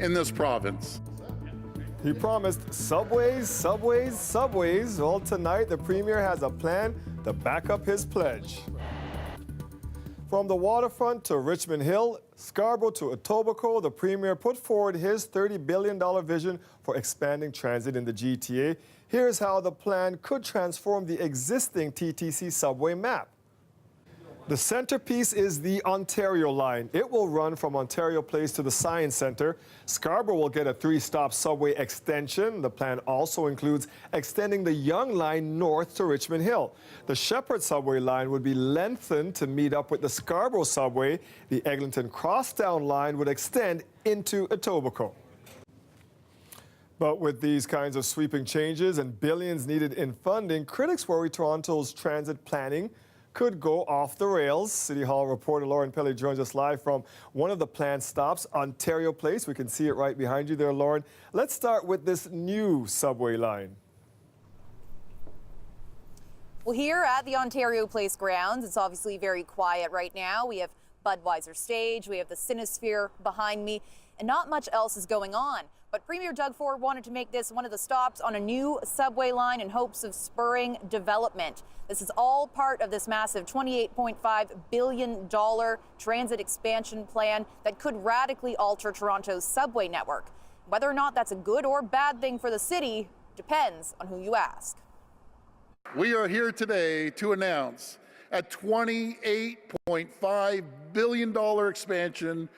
in this province. He promised subways, subways, subways. Well, tonight the Premier has a plan to back up his pledge. From the waterfront to Richmond Hill, Scarborough to Etobicoke, the Premier put forward his $30 billion vision for expanding transit in the GTA. Here's how the plan could transform the existing TTC subway map. The centerpiece is the Ontario line. It will run from Ontario Place to the Science Centre. Scarborough will get a 3-stop subway extension. The plan also includes extending the Yonge line north to Richmond Hill. The Shepherd subway line would be lengthened to meet up with the Scarborough subway. The Eglinton Crosstown line would extend into Etobicoke. But with these kinds of sweeping changes and billions needed in funding, critics worry Toronto's transit planning could go off the rails. City Hall reporter Lauren Pelly joins us live from one of the planned stops, Ontario Place. We can see it right behind you there, Lauren. Let's start with this new subway line. Well, here at the Ontario Place grounds, it's obviously very quiet right now. We have Budweiser Stage, we have the Cinesphere behind me, and not much else is going on. But Premier Doug Ford wanted to make this one of the stops on a new subway line in hopes of spurring development. This is all part of this massive $28.5 billion transit expansion plan that could radically alter Toronto's subway network. Whether or not that's a good or bad thing for the city depends on who you ask. We are here today to announce a $28.5 billion expansion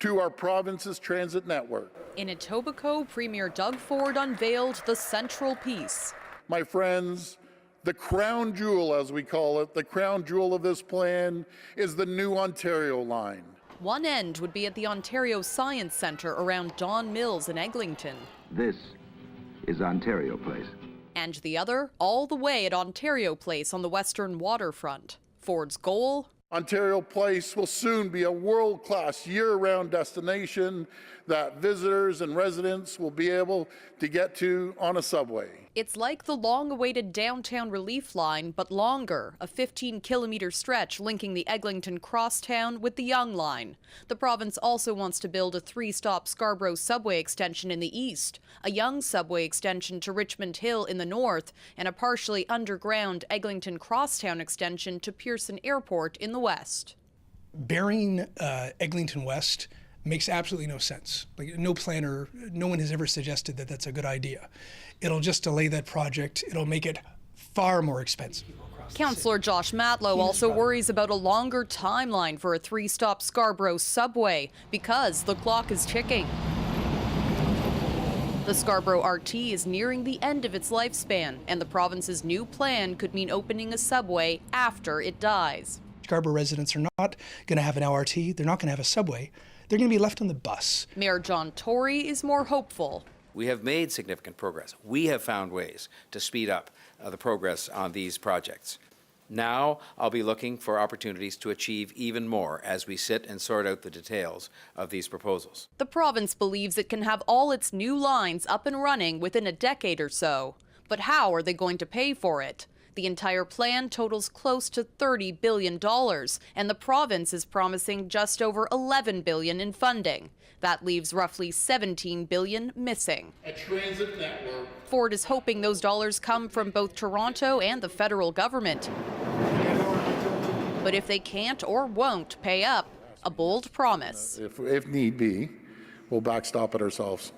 to our province's transit network. In Etobicoke, Premier Doug Ford unveiled the central piece. My friends, the crown jewel, as we call it, the crown jewel of this plan is the new Ontario line. One end would be at the Ontario Science Centre around Don Mills in Eglinton. This is Ontario Place. And the other, all the way at Ontario Place on the western waterfront. Ford's goal? Ontario Place will soon be a world-class year-round destination that visitors and residents will be able to get to on a subway. It's like the long-awaited downtown relief line, but longer, a 15-kilometre stretch linking the Eglinton Crosstown with the Yonge line. The province also wants to build a 3-stop Scarborough subway extension in the east, a Yonge subway extension to Richmond Hill in the north, and a partially underground Eglinton Crosstown extension to Pearson Airport in the west. Burying Eglinton West makes absolutely no sense. Like, no planner, no one has ever suggested that that's a good idea. It'll just delay that project. It'll make it far more expensive. Councillor Josh Matlow also worries about a longer timeline for a 3-stop Scarborough subway because the clock is ticking. The Scarborough RT is nearing the end of its lifespan, and the province's new plan could mean opening a subway after it dies. Scarborough residents are not going to have an LRT. They're not going to have a subway. They're going to be left on the bus. Mayor John Tory is more hopeful. We have made significant progress. We have found ways to speed up the progress on these projects. Now I'll be looking for opportunities to achieve even more as we sit and sort out the details of these proposals. The province believes it can have all its new lines up and running within a decade or so. But how are they going to pay for it? The entire plan totals close to $30 billion, and the province is promising just over $11 billion in funding. That leaves roughly $17 billion missing. A transit network. Ford is hoping those dollars come from both Toronto and the federal government. But if they can't or won't pay up, a bold promise. If need be, we'll backstop it ourselves.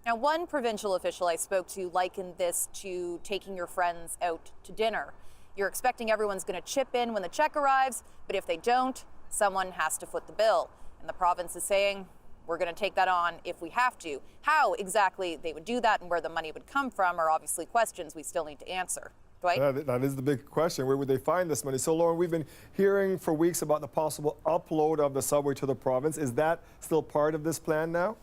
Now, one provincial official I spoke to likened this to taking your friends out to dinner. You're expecting everyone's going to chip in when the check arrives, but if they don't, someone has to foot the bill. And the province is saying, we're going to take that on if we have to. How exactly they would do that and where the money would come from are obviously questions we still need to answer. Dwight? That is the big question. Where would they find this money? So, Lauren, we've been hearing for weeks about the possible upload of the subway to the province. Is that still part of this plan now?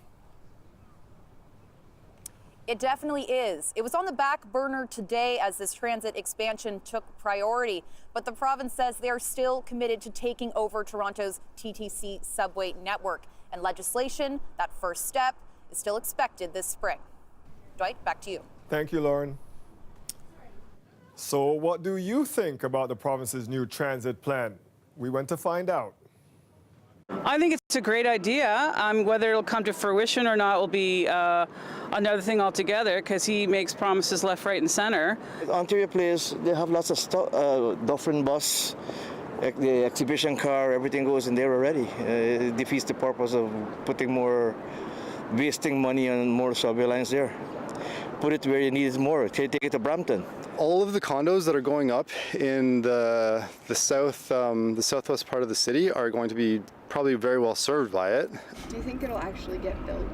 It definitely is. It was on the back burner today as this transit expansion took priority, but the province says they're still committed to taking over Toronto's TTC subway network. And legislation, that first step, is still expected this spring. Dwight, back to you. Thank you, Lauren. So what do you think about the province's new transit plan? We went to find out. I think it's a great idea. Whether it'll come to fruition or not will be another thing altogether, because he makes promises left, right, and center. Ontario Place, they have lots of stuff, Dolphin bus, the exhibition car, everything goes in there already. It defeats the purpose of wasting money on more subway lines there. Put it where you need it more. Take it to Brampton. All of the condos that are going up in the southwest part of the city are going to be probably very well served by it. Do you think it'll actually get built?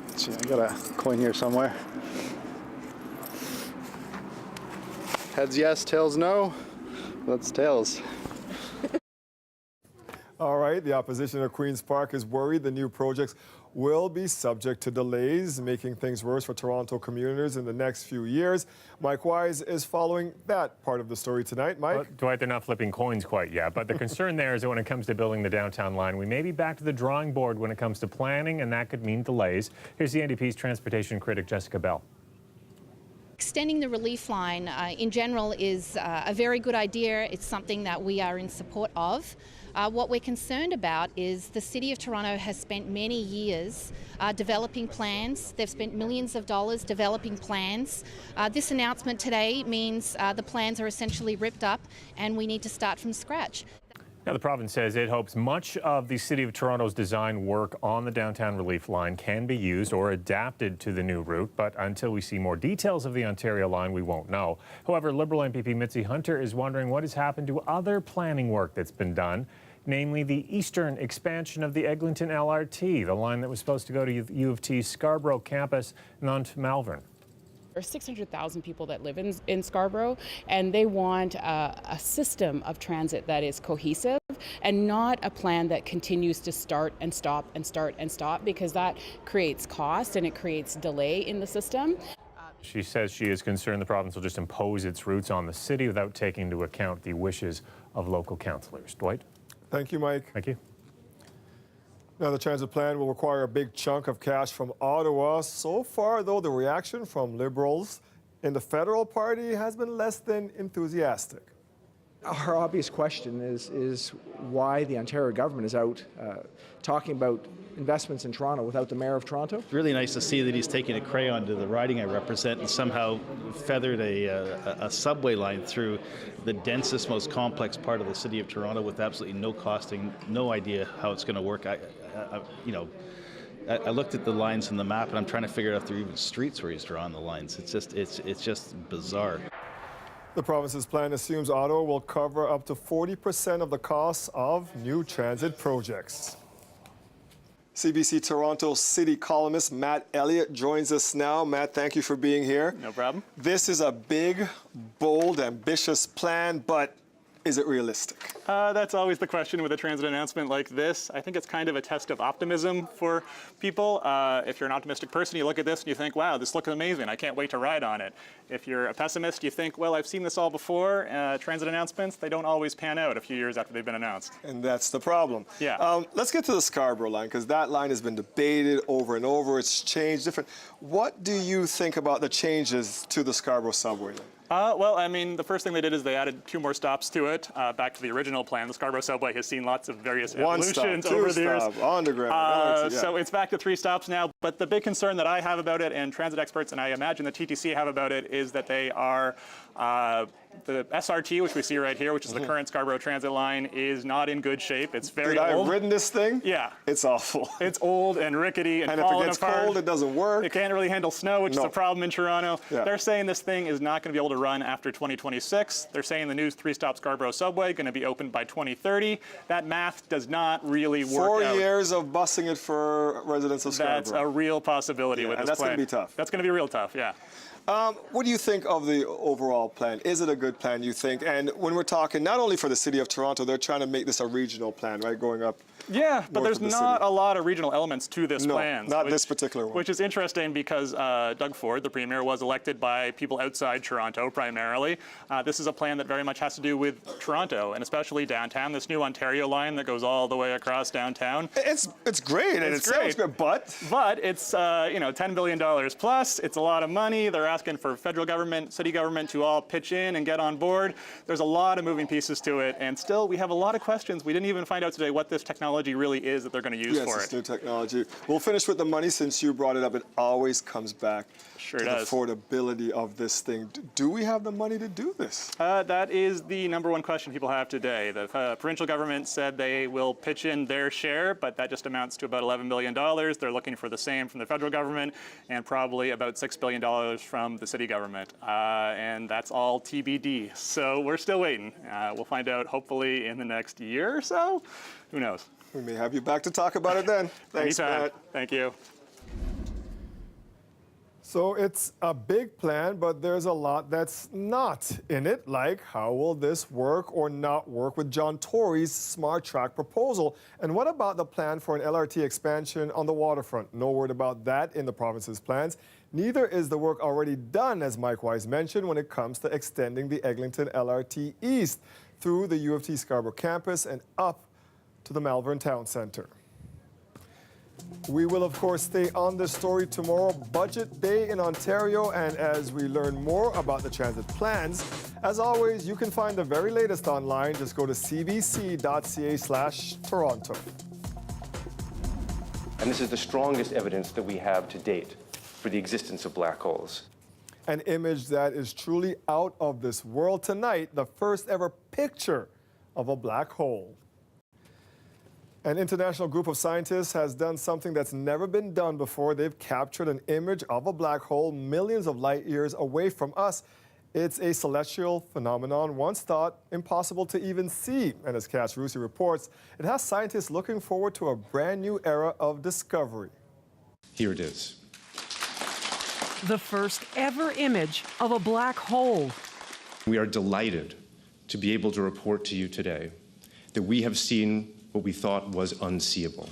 Let's see, I got a coin here somewhere. Heads yes, tails no. That's tails. All right, the opposition of Queen's Park is worried the new projects will be subject to delays, making things worse for Toronto commuters in the next few years. Mike Wise is following that part of the story tonight. Mike? Well, Dwight, they're not flipping coins quite yet, but the concern there is that when it comes to building the downtown line, we may be back to the drawing board when it comes to planning, and that could mean delays. Here's the NDP's transportation critic, Jessica Bell. Extending the relief line in general is a very good idea. It's something that we are in support of. What we're concerned about is the City of Toronto has spent many years developing plans. They've spent millions of dollars developing plans. This announcement today means the plans are essentially ripped up and we need to start from scratch. Now, the province says it hopes much of the City of Toronto's design work on the downtown relief line can be used or adapted to the new route, but until we see more details of the Ontario line, we won't know. However, Liberal MPP Mitzi Hunter is wondering what has happened to other planning work that's been done, namely the eastern expansion of the Eglinton LRT, the line that was supposed to go to U of T's Scarborough campus and on to Malvern. There are 600,000 people that live in Scarborough, and they want a system of transit that is cohesive and not a plan that continues to start and stop and start and stop, because that creates cost and it creates delay in the system. She says she is concerned the province will just impose its routes on the city without taking into account the wishes of local councillors. Dwight? Thank you, Mike. Thank you. Now, the transit plan will require a big chunk of cash from Ottawa. So far, though, the reaction from Liberals in the federal party has been less than enthusiastic. Our obvious question is why the Ontario government is out talking about investments in Toronto without the Mayor of Toronto. It's really nice to see that he's taking a crayon to the riding I represent and somehow feathered a subway line through the densest, most complex part of the city of Toronto with absolutely no costing, no idea how it's going to work. I looked at the lines in the map and I'm trying to figure out if there are even streets where he's drawing the lines. It's just bizarre. The province's plan assumes Ottawa will cover up to 40% of the costs of new transit projects. CBC Toronto City columnist Matt Elliott joins us now. Matt, thank you for being here. No problem. This is a big, bold, ambitious plan, but is it realistic? That's always the question with a transit announcement like this. I think it's kind of a test of optimism for people. If you're an optimistic person, you look at this and you think, wow, this looks amazing. I can't wait to ride on it. If you're a pessimist, you think, well, I've seen this all before. Transit announcements, they don't always pan out a few years after they've been announced. And that's the problem. Yeah. Let's get to the Scarborough line, because that line has been debated over and over. It's changed different. What do you think about the changes to the Scarborough subway line? Well, I mean, the first thing they did is they added 2 more stops to it, back to the original plan. The Scarborough subway has seen lots of various evolutions over the years. Underground. So it's back to 3 stops now. But the big concern that I have about it, and transit experts, and I imagine the TTC have about it, is that they are the SRT, which we see right here, which is the current Scarborough Transit line, is not in good shape. It's very old. I've ridden this thing? Yeah. It's awful. It's old and rickety and if it gets cold, it doesn't work. It can't really handle snow, which is a problem in Toronto. Yeah. They're saying this thing is not going to be able to run after 2026. They're saying the new 3-stop Scarborough subway going to be open by 2030. That math does not really work 4 out. years of busing it for residents of Scarborough. That's a real possibility with this plan. That's going to be tough. That's going to be real tough, yeah. What do you think of the overall plan? Is it a good plan, you think? And when we're talking not only for the City of Toronto, they're trying to make this a regional plan, right, going up. Yeah, but there's not a lot of regional elements to this plan. Not this particular one. Which is interesting because Doug Ford, the Premier, was elected by people outside Toronto primarily. This is a plan that very much has to do with Toronto, and especially downtown. This new Ontario line that goes all the way across downtown. It's great, and it sounds good, but it's $10 billion plus. It's a lot of money. They're asking for federal government, city government to all pitch in and get on board. There's a lot of moving pieces to it, and still we have a lot of questions. We didn't even find out today what this technology really is that they're going to use for Yes, it's it. new technology. We'll finish with the money since you brought it up. It always comes back Sure to does. the affordability of this thing. Do we have the money to do this? That is the number one question people have today. The provincial government said they will pitch in their share, but that just amounts to about $11 billion. They're looking for the same from the federal government and probably about $6 billion from the city government. And that's all TBD. So we're still waiting. We'll find out hopefully in the next year or so. Who knows? We may have you back to talk about it then. Thanks, Anytime. Matt. Thank you. So it's a big plan, but there's a lot that's not in it, like how will this work or not work with John Tory's Smart Track proposal? And what about the plan for an LRT expansion on the waterfront? No word about that in the province's plans. Neither is the work already done, as Mike Wise mentioned, when it comes to extending the Eglinton LRT east through the U of T Scarborough campus and up to the Malvern Town Centre. We will, of course, stay on this story tomorrow, Budget Day in Ontario, and as we learn more about the transit plans, as always, you can find the very latest online. Just go to cbc.ca/Toronto. And this is the strongest evidence that we have to date for the existence of black holes. An image that is truly out of this world tonight, the first ever picture of a black hole. An international group of scientists has done something that's never been done before. They've captured an image of a black hole millions of light years away from us. It's a celestial phenomenon once thought impossible to even see. And as Cass Rusi reports, it has scientists looking forward to a brand new era of discovery. Here it is. The first ever image of a black hole. We are delighted to be able to report to you today that we have seen what we thought was unseeable.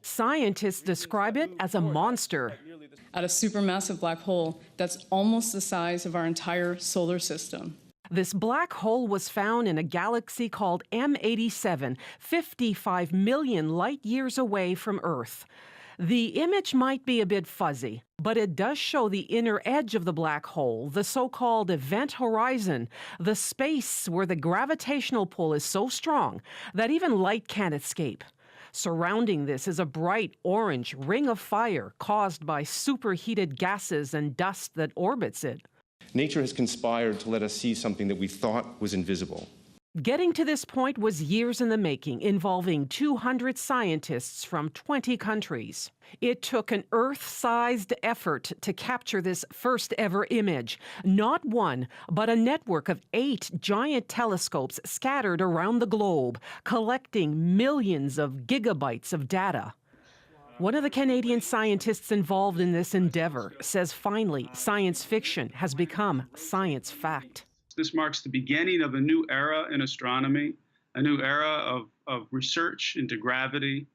Scientists describe it as a monster. At a supermassive black hole that's almost the size of our entire solar system. This black hole was found in a galaxy called M87, 55 million light years away from Earth. The image might be a bit fuzzy, but it does show the inner edge of the black hole, the so-called event horizon, the space where the gravitational pull is so strong that even light can't escape. Surrounding this is a bright orange ring of fire caused by superheated gases and dust that orbits it. Nature has conspired to let us see something that we thought was invisible. Getting to this point was years in the making, involving 200 scientists from 20 countries. It took an Earth-sized effort to capture this first-ever image. Not one, but a network of 8 giant telescopes scattered around the globe, collecting millions of gigabytes of data. One of the Canadian scientists involved in this endeavor says finally science fiction has become science fact. This marks the beginning of a new era in astronomy, a new era of research into gravity,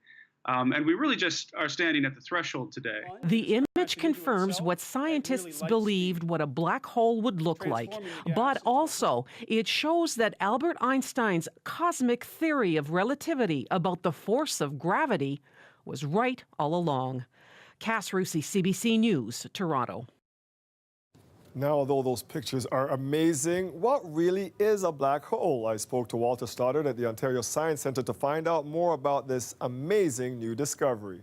and we really just are standing at the threshold today. The image confirms what scientists believed what a black hole would look like, but also it shows that Albert Einstein's cosmic theory of relativity about the force of gravity was right all along. Cass Rusi, CBC News, Toronto. Now, although those pictures are amazing, what really is a black hole? I spoke to Walter Stoddard at the Ontario Science Centre to find out more about this amazing new discovery.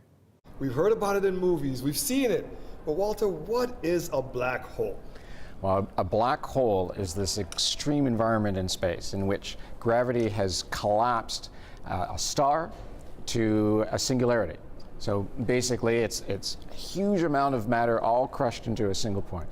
We've heard about it in movies, we've seen it, but Walter, what is a black hole? Well, a black hole is this extreme environment in space in which gravity has collapsed a star to a singularity. So basically, it's a huge amount of matter all crushed into a single point.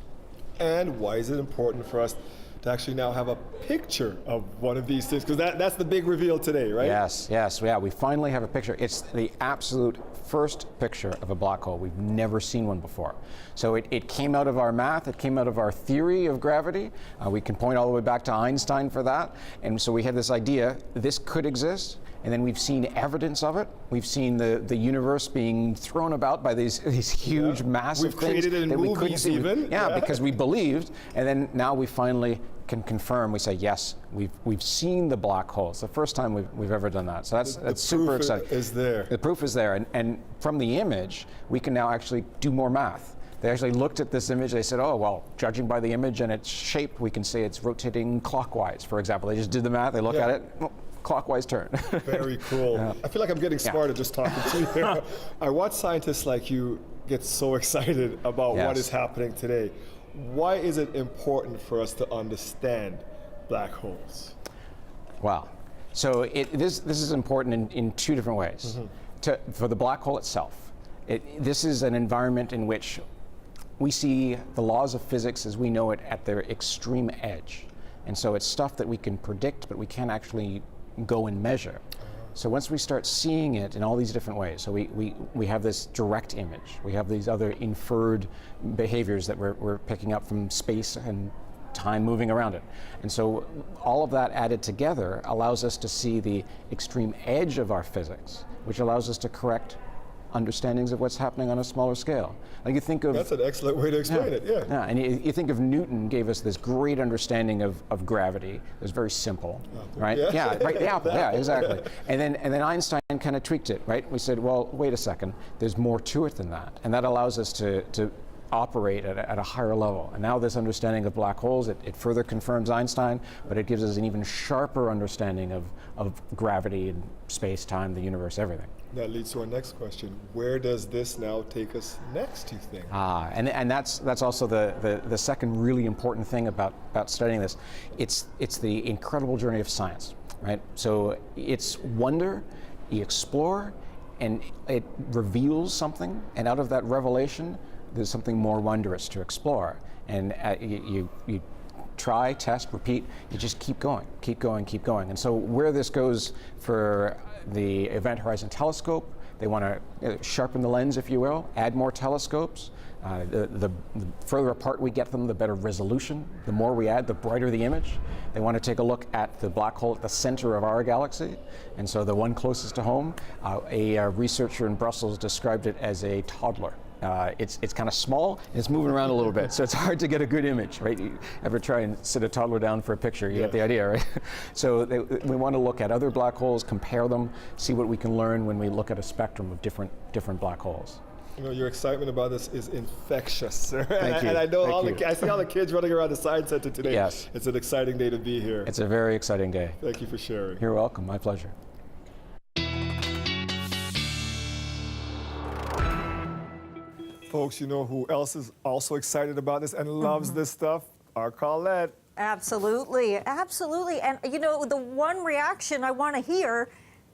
And why is it important for us to actually now have a picture of one of these things? Because that's the big reveal today, right? Yes, yeah, we finally have a picture. It's the absolute first picture of a black hole. We've never seen one before. So it came out of our math, it came out of our theory of gravity. We can point all the way back to Einstein for that. And so we had this idea, this could exist. And then we've seen evidence of it. We've seen the universe being thrown about by these huge, massive We've things created it in that we movies couldn't see. even. Yeah, because we believed, and then now we finally can confirm. We say yes, we've seen the black hole. It's the first time we've ever done that. So that's super exciting. The proof is there. The proof is there, and from the image we can now actually do more math. They actually looked at this image. They said, oh, well, judging by the image and its shape, we can say it's rotating clockwise, for example. They just did the math. They look at it. Well, clockwise turn. Very cool. Yeah. I feel like I'm getting smarter just talking to you here. I watch scientists like you get so excited about what is happening today. Why is it important for us to understand black holes? Wow. So this is important in two different ways. For the black hole itself, this is an environment in which we see the laws of physics as we know it at their extreme edge. And so it's stuff that we can predict, but we can't actually go and measure. So once we start seeing it in all these different ways, so we have this direct image, we have these other inferred behaviors that we're picking up from space and time moving around it. And so all of that added together allows us to see the extreme edge of our physics, which allows us to correct understandings of what's happening on a smaller scale. Like you think of— That's an excellent way to explain it, yeah. Yeah, and you think of Newton gave us this great understanding of gravity. It was very simple, right? Yeah. Right, the apple, yeah, exactly. And then Einstein kind of tweaked it, right? We said, well, wait a second, there's more to it than that. And that allows us to operate at a higher level. And now this understanding of black holes, it further confirms Einstein, but it gives us an even sharper understanding of gravity and space, time, the universe, everything. That leads to our next question. Where does this now take us next, you think? And that's also the second really important thing about studying this. It's the incredible journey of science, right? So it's wonder, you explore, and it reveals something, and out of that revelation, there's something more wondrous to explore. And you try, test, repeat, you just keep going, keep going, keep going. And so where this goes for the Event Horizon Telescope, they want to sharpen the lens, if you will, add more telescopes. The further apart we get them, the better resolution. The more we add, the brighter the image. They want to take a look at the black hole at the center of our galaxy. And so the one closest to home, a researcher in Brussels described it as a toddler. It's kind of small and it's moving around a little bit, so it's hard to get a good image, right? You ever try and sit a toddler down for a picture, you get the idea, right? So we want to look at other black holes, compare them, see what we can learn when we look at a spectrum of different black holes. You know, your excitement about this is infectious. Thank you. And I know I see all the kids running around the Science Center today. Yes. It's an exciting day to be here. It's a very exciting day. Thank you for sharing. You're welcome. My pleasure. Folks, you know who else is also excited about this and loves this stuff? Our Colette. Absolutely, absolutely. And you know, the one reaction I want to hear,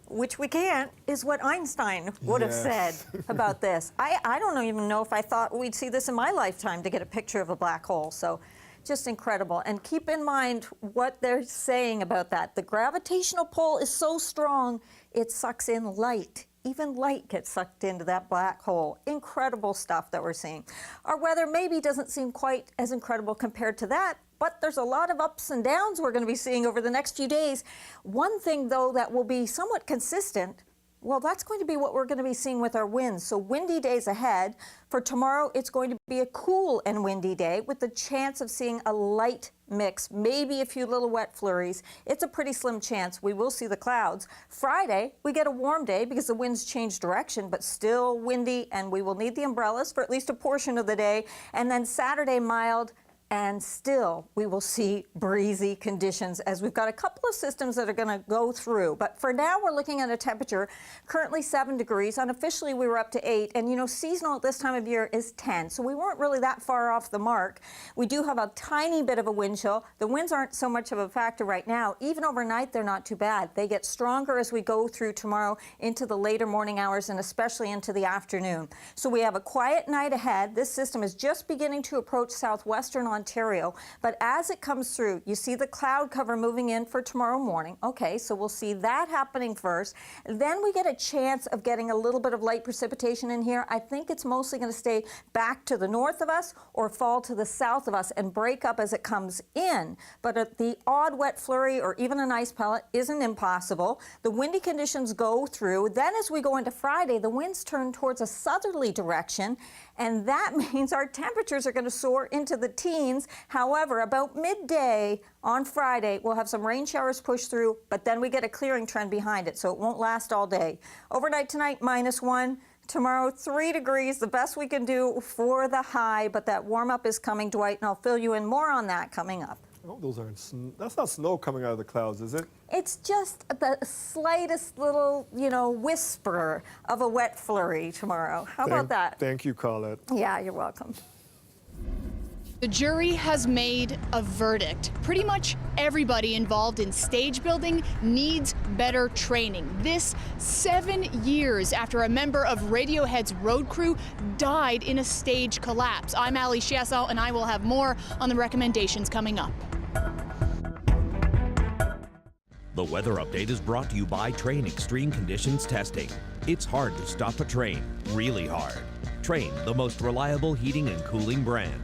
which we can't, is what Einstein would have said about this. I don't even know if I thought we'd see this in my lifetime, to get a picture of a black hole. So just incredible. And keep in mind what they're saying about that. The gravitational pull is so strong, it sucks in light. Even light gets sucked into that black hole. Incredible stuff that we're seeing. Our weather maybe doesn't seem quite as incredible compared to that, but there's a lot of ups and downs we're going to be seeing over the next few days. One thing, though, that will be somewhat consistent, well, that's going to be what we're going to be seeing with our winds. So windy days ahead. For tomorrow, it's going to be a cool and windy day with the chance of seeing a light mix, maybe a few little wet flurries. It's a pretty slim chance. We will see the clouds. Friday, we get a warm day because the winds change direction, but still windy, and we will need the umbrellas for at least a portion of the day. And then Saturday, mild. And still, we will see breezy conditions as we've got a couple of systems that are going to go through. But for now, we're looking at a temperature currently 7 degrees. Unofficially, we were up to 8. And, you know, seasonal at this time of year is 10. So we weren't really that far off the mark. We do have a tiny bit of a wind chill. The winds aren't so much of a factor right now. Even overnight, they're not too bad. They get stronger as we go through tomorrow into the later morning hours and especially into the afternoon. So we have a quiet night ahead. This system is just beginning to approach southwestern Ontario, but as it comes through, you see the cloud cover moving in for tomorrow morning. Okay, so we'll see that happening first. Then we get a chance of getting a little bit of light precipitation in here. I think it's mostly going to stay back to the north of us or fall to the south of us and break up as it comes in. But the odd wet flurry or even an ice pellet isn't impossible. The windy conditions go through. Then as we go into Friday, the winds turn towards a southerly direction, and that means our temperatures are going to soar into the teens. However, about midday on Friday, we'll have some rain showers push through, but then we get a clearing trend behind it, so it won't last all day. Overnight tonight, -1. Tomorrow, 3 degrees, the best we can do for the high, but that warm-up is coming, Dwight, and I'll fill you in more on that coming up. Oh, those aren't that's not snow coming out of the clouds, is it? It's just the slightest little, whisper of a wet flurry tomorrow. How about that? Thank you, Colette. Yeah, you're welcome. The jury has made a verdict. Pretty much everybody involved in stage building needs better training. This 7 years after a member of Radiohead's road crew died in a stage collapse. I'm Ali Chiasso, and I will have more on the recommendations coming up. The weather update is brought to you by Train Extreme Conditions Testing. It's hard to stop a train, really hard. Train, the most reliable heating and cooling brand.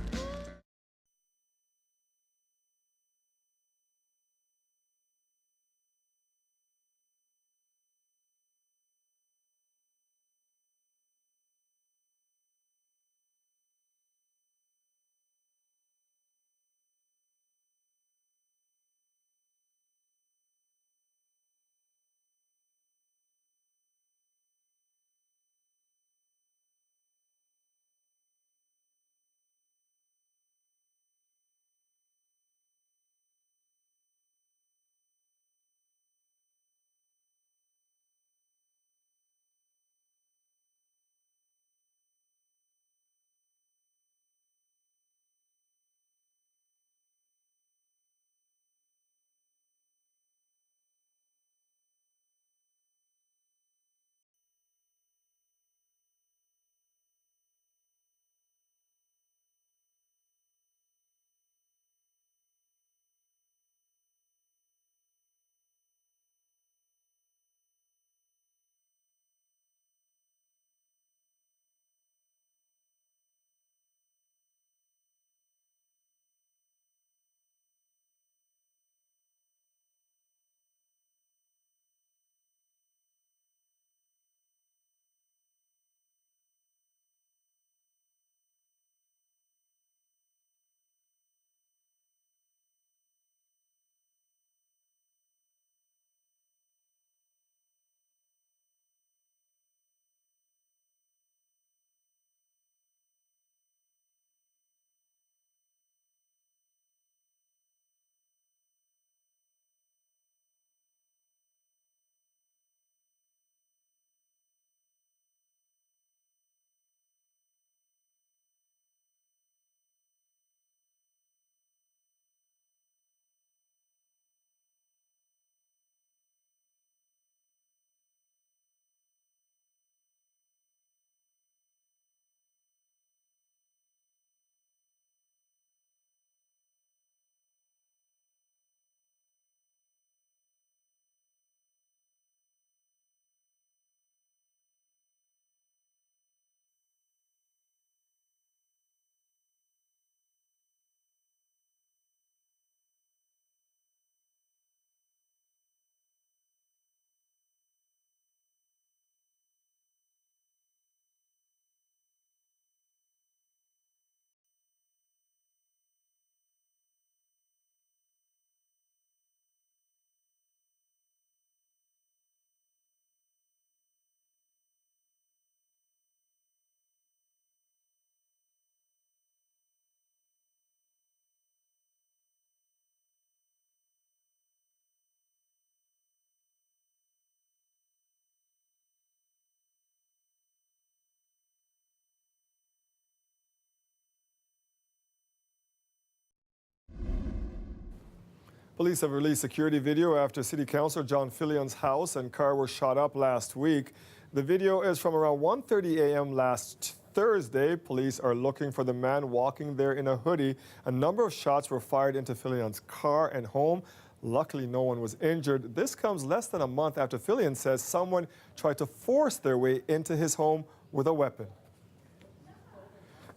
Police have released security video after City Councilor John Fillion's house and car were shot up last week. The video is from around 1:30 a.m. last Thursday. Police are looking for the man walking there in a hoodie. A number of shots were fired into Fillion's car and home. Luckily, no one was injured. This comes less than a month after Fillion says someone tried to force their way into his home with a weapon.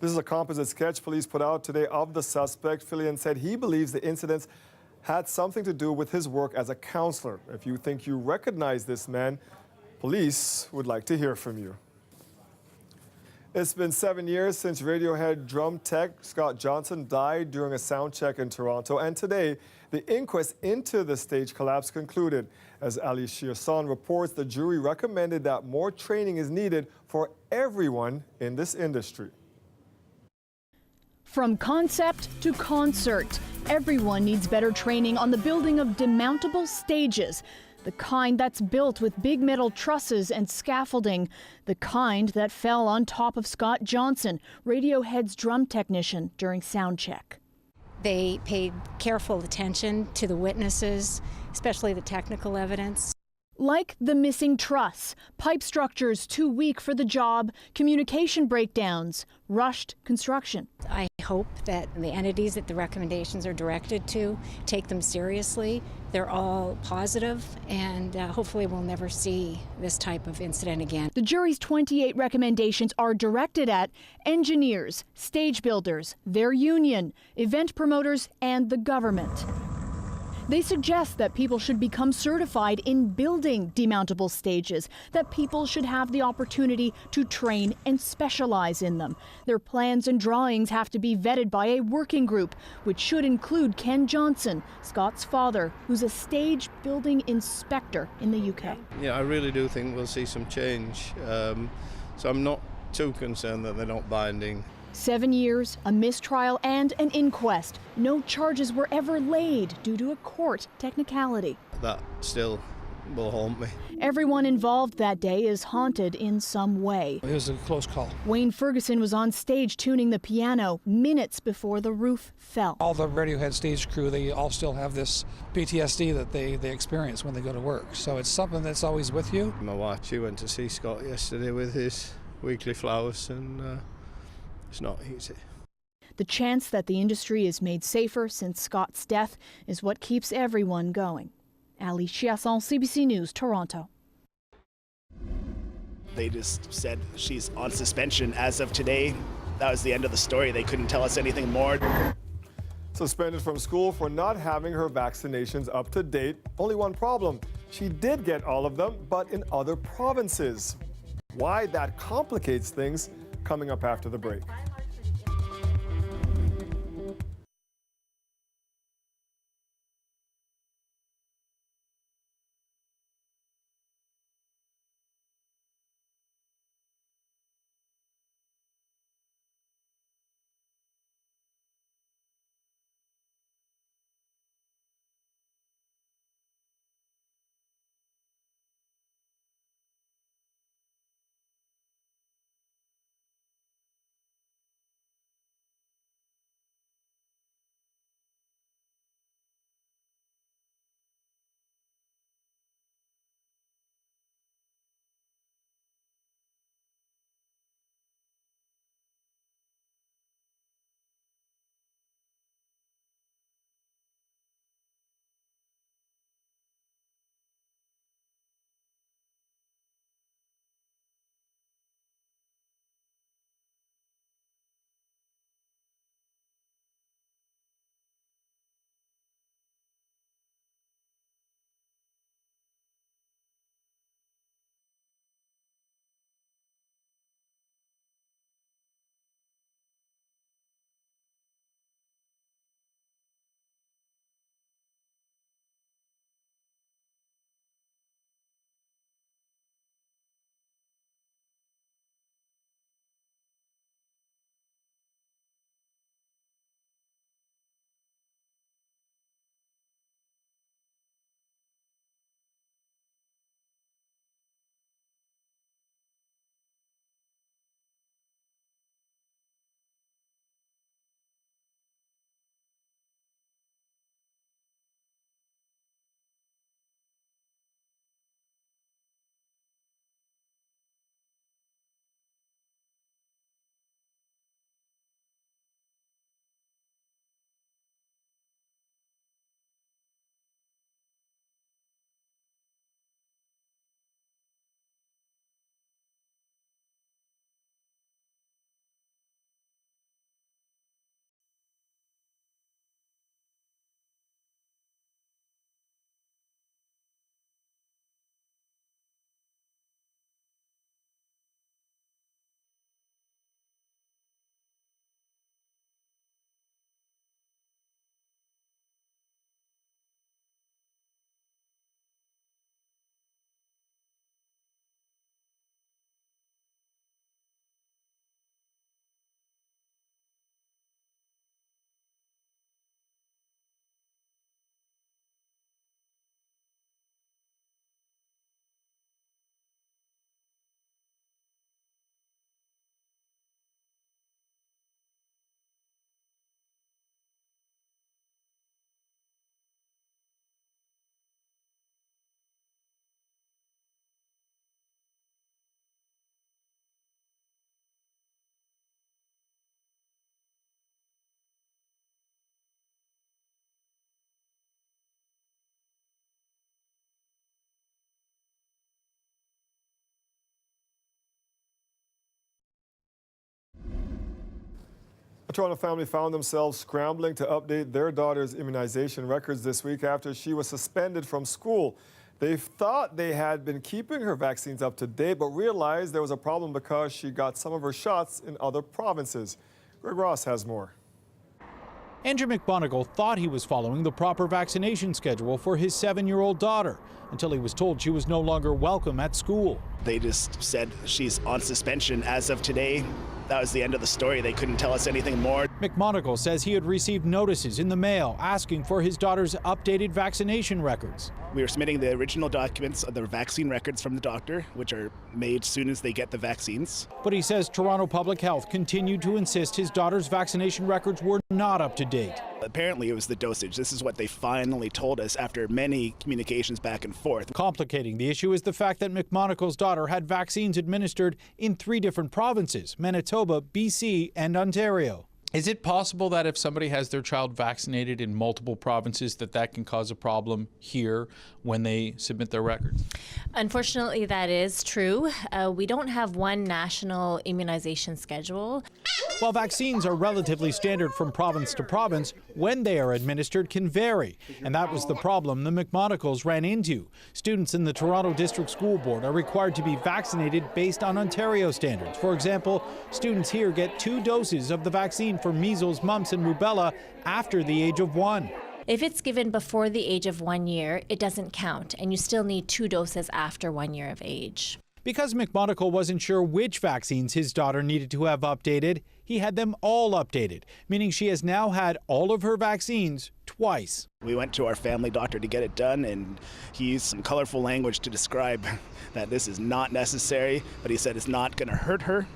This is a composite sketch police put out today of the suspect. Fillion said he believes the incidents had something to do with his work as a counselor. If you think you recognize this man, police would like to hear from you. It's been 7 years since Radiohead drum tech Scott Johnson died during a sound check in Toronto, and today the inquest into the stage collapse concluded. As Ali Shirsan reports, the jury recommended that more training is needed for everyone in this industry. From concept to concert, everyone needs better training on the building of demountable stages. The kind that's built with big metal trusses and scaffolding. The kind that fell on top of Scott Johnson, Radiohead's drum technician, during sound check. They paid careful attention to the witnesses, especially the technical evidence. Like the missing truss, pipe structures too weak for the job, communication breakdowns, rushed construction. I hope that the entities that the recommendations are directed to take them seriously. They're all positive, and hopefully we'll never see this type of incident again. The jury's 28 recommendations are directed at engineers, stage builders, their union, event promoters, and the government. They suggest that people should become certified in building demountable stages, that people should have the opportunity to train and specialize in them. Their plans and drawings have to be vetted by a working group, which should include Ken Johnson, Scott's father, who's a stage building inspector in the UK. Yeah, I really do think we'll see some change. So I'm not too concerned that they're not binding. 7 years, a mistrial, and an inquest. No charges were ever laid due to a court technicality. That still will haunt me. Everyone involved that day is haunted in some way. It was a close call. Wayne Ferguson was on stage tuning the piano minutes before the roof fell. All the Radiohead stage crew, they all still have this PTSD that they experience when they go to work. So it's something that's always with you. My wife, she went to see Scott yesterday with his weekly flowers, and it's not easy. The chance that the industry is made safer since Scott's death is what keeps everyone going. Ali Chiasson, CBC News, Toronto. They just said she's on suspension as of today. That was the end of the story. They couldn't tell us anything more. Suspended from school for not having her vaccinations up to date. Only one problem. She did get all of them, but in other provinces. Why that complicates things, coming up after the break. Toronto family found themselves scrambling to update their daughter's immunization records this week after she was suspended from school. They thought they had been keeping her vaccines up to date, but realized there was a problem because she got some of her shots in other provinces. Greg Ross has more. Andrew McMonagle thought he was following the proper vaccination schedule for his 7-year-old daughter until he was told she was no longer welcome at school. They just said she's on suspension as of today. That was the end of the story. They couldn't tell us anything more. McMonagle says he had received notices in the mail asking for his daughter's updated vaccination records. We were submitting the original documents of the vaccine records from the doctor, which are made as soon as they get the vaccines. But he says Toronto Public Health continued to insist his daughter's vaccination records were not up to date. Apparently it was the dosage. This is what they finally told us after many communications back and forth. Complicating the issue is the fact that McMonagle's daughter had vaccines administered in 3 different provinces: Manitoba, BC, and Ontario. Is it possible that if somebody has their child vaccinated in multiple provinces, that can cause a problem here when they submit their records? Unfortunately, that is true. We don't have one national immunization schedule. While vaccines are relatively standard from province to province, when they are administered can vary. And that was the problem the McMonagles ran into. Students in the Toronto District School Board are required to be vaccinated based on Ontario standards. For example, students here get 2 doses of the vaccine for measles, mumps, and rubella after the age of 1. If it's given before the age of 1 year, it doesn't count, and you still need 2 doses after 1 year of age. Because McMonagle wasn't sure which vaccines his daughter needed to have updated, he had them all updated, meaning she has now had all of her vaccines twice. We went to our family doctor to get it done, and he used some colorful language to describe that this is not necessary, but he said it's not going to hurt her.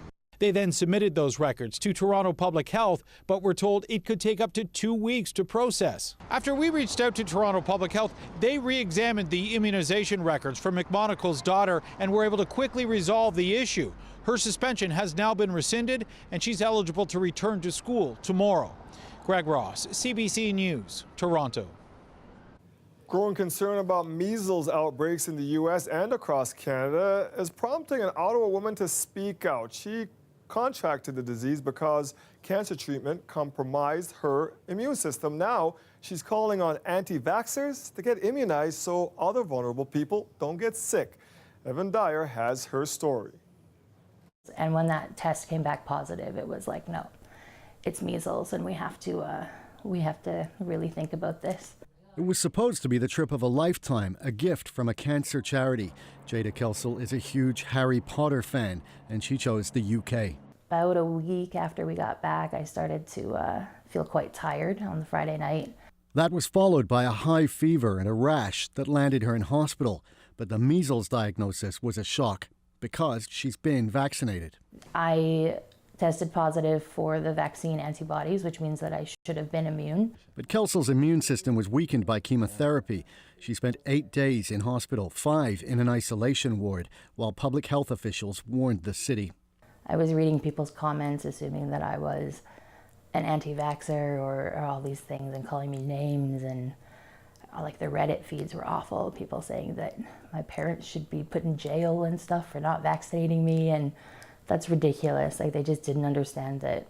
They then submitted those records to Toronto Public Health, but were told it could take up to 2 weeks to process. After we reached out to Toronto Public Health, they re-examined the immunization records for McMonagle's daughter and were able to quickly resolve the issue. Her suspension has now been rescinded, and she's eligible to return to school tomorrow. Greg Ross, CBC News, Toronto. Growing concern about measles outbreaks in the U.S. and across Canada is prompting an Ottawa woman to speak out. She contracted the disease because cancer treatment compromised her immune system. Now she's calling on anti-vaxxers to get immunized so other vulnerable people don't get sick. Evan Dyer has her story. And when that test came back positive, it was like, no, it's measles, and we have to really think about this. It was supposed to be the trip of a lifetime, a gift from a cancer charity. Jada Kelsall is a huge Harry Potter fan, and she chose the UK. About a week after we got back, I started to feel quite tired on the Friday night. That was followed by a high fever and a rash that landed her in hospital. But the measles diagnosis was a shock because she's been vaccinated. I tested positive for the vaccine antibodies, which means that I should have been immune. But Kelsall's immune system was weakened by chemotherapy. She spent 8 days in hospital, 5 in an isolation ward, while public health officials warned the city. I was reading people's comments, assuming that I was an anti-vaxxer or all these things, and calling me names, and like the Reddit feeds were awful. People saying that my parents should be put in jail and stuff for not vaccinating me, and that's ridiculous. Like, they just didn't understand that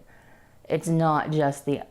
it's not just the